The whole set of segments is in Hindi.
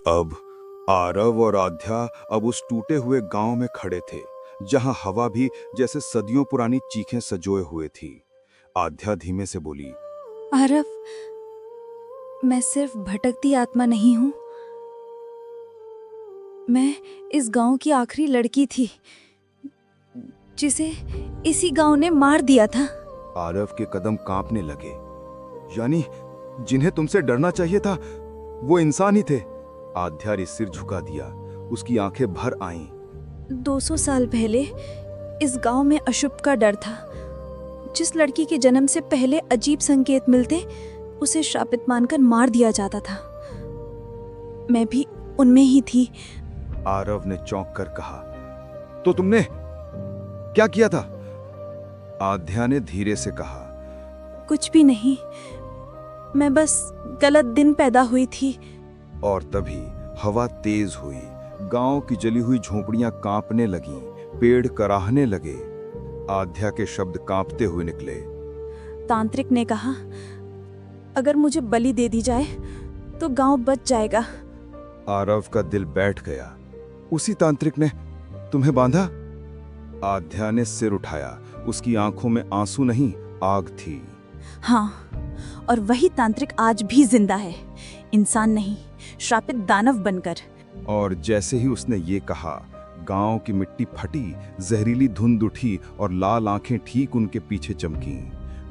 अब आरव और आध्या अब उस टूटे हुए गांव में खड़े थे, जहां हवा भी जैसे सदियों पुरानी चीखें सजोए हुए थी। आध्या धीमे से बोली, आरव, मैं सिर्फ भटकती आत्मा नहीं हूं। मैं इस गांव की आखिरी लड़की थी जिसे इसी गांव ने मार दिया था। आरव के कदम कांपने लगे। यानी जिन्हें तुमसे डरना चाहिए था वो इंसान ही थे। आध्या ने सिर झुका दिया, उसकी आंखें भर आईं। 200 साल पहले इस गांव में अशुभ का डर था। जिस लड़की के जन्म से पहले अजीब संकेत मिलते उसे श्रापित मानकर मार दिया जाता था। मैं भी उनमें ही थी। आरव ने चौंक कर कहा, तो तुमने क्या किया था? आध्या ने धीरे से कहा, कुछ भी नहीं, मैं बस गलत दिन पैदा हुई थी। और तभी हवा तेज हुई। गांव की जली हुई झोपड़ियां कांपने लगीं, पेड़ कराहने लगे। आध्या के शब्द कांपते हुए निकले, तांत्रिक ने कहा, अगर मुझे बलि दे दी जाए तो गांव बच जाएगा। आरव का दिल बैठ गया। उसी तांत्रिक ने तुम्हें बांधा? आध्या ने सिर उठाया। उसकी आंखों में आंसू नहीं, आग थी। हाँ, और वही तांत्रिक आज भी जिंदा है, इंसान नहीं, श्रापित दानव बनकर। और जैसे ही उसने ये कहा, गांव की मिट्टी फटी, जहरीली धुंध उठी और लाल आंखें ठीक उनके पीछे चमकीं।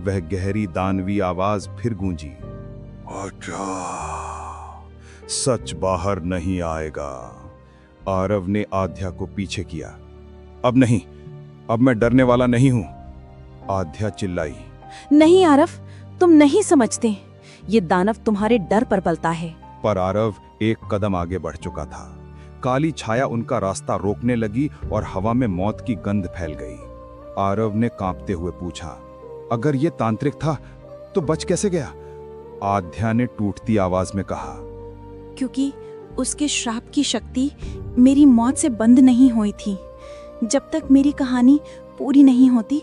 वह गहरी दानवी आवाज फिर गूंजी, अच्छा, सच बाहर नहीं आएगा। आरव ने आध्या को पीछे किया। अब नहीं, अब मैं डरने वाला नहीं हूं। आध्या चिल्लाई, नहीं आरव, तुम नहीं समझते, ये दानव तुम्हारे डर पर पलता है। पर आरव एक कदम आगे बढ़ चुका था। काली छाया उनका रास्ता रोकने लगी और हवा में मौत की गंध फैल गई। आरव ने कांपते हुए पूछा, अगर ये तांत्रिक था तो बच कैसे गया? आध्या ने टूटती आवाज में कहा, क्योंकि उसके श्राप की शक्ति मेरी मौत से बंद नहीं हुई थी। जब तक मेरी कहानी पूरी नहीं होती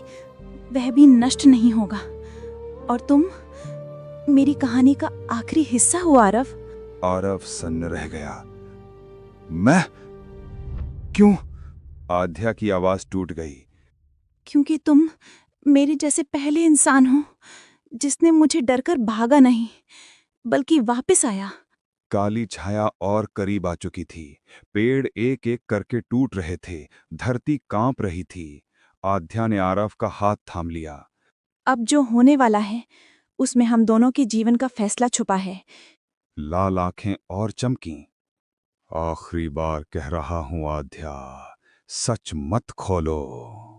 वह भी नष्ट नहीं होगा। और तुम मेरी कहानी का आखिरी हिस्सा हो आरव। आरव सन्न रह गया। मैं? क्यों? आध्या की आवाज टूट गई। क्योंकि तुम मेरे जैसे पहले इंसान हो जिसने मुझे डरकर भागा नहीं बल्कि वापस आया। काली छाया और करीब आ चुकी थी। पेड़ एक एक करके टूट रहे थे, धरती कांप रही थी। आध्या ने आरव का हाथ थाम लिया। अब जो होने वाला है उसमें हम दोनों के जीवन का फैसला छुपा है। लाल आंखें और चमकीं। आखिरी बार कह रहा हूं आध्या, सच मत खोलो।